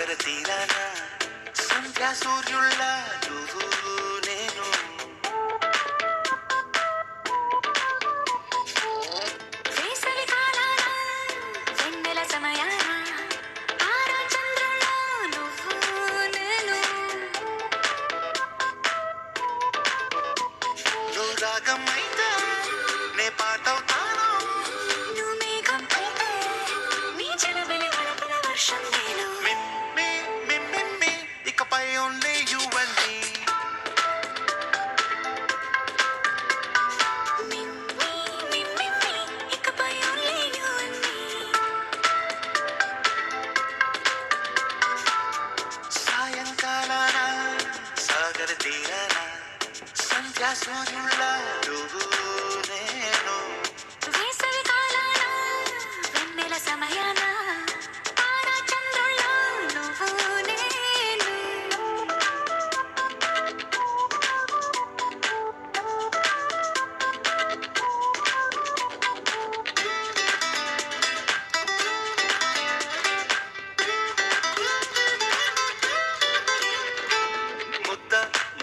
సాగర తీరాన సంధ్యా సూర్యుళ్ళ నువ్వు నేను వేసవి కాలాన వెన్నెల సమయాన తారా చంద్రుల్లో నువ్వు నేను నువ్వు రాగం అయితే నే పాటవుతాను నువ్వు మేఘం అయితే నీ చెలవెలి వరపల వర్షం నేను మిమ్మి మిమ్మి ఇకపై ఓన్లీ యు అండ్ మీ మిమ్మి మిమ్మి ఇకపై ఓన్లీ యు అండ్ మీ సాయంకాలాన సాగర తీరాన సంధ్యా సూర్యుళ్ళ నువ్వు నేను వేసవి కాలాన వెన్నెల సమయాన తారా చంద్రుల్లో నువ్వు నేను ముద్ద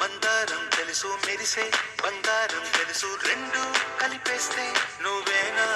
మందారం తెలుసు మెరిసే బంగారం తెలుసు రెండు కలిపేస్తే నువ్వేనా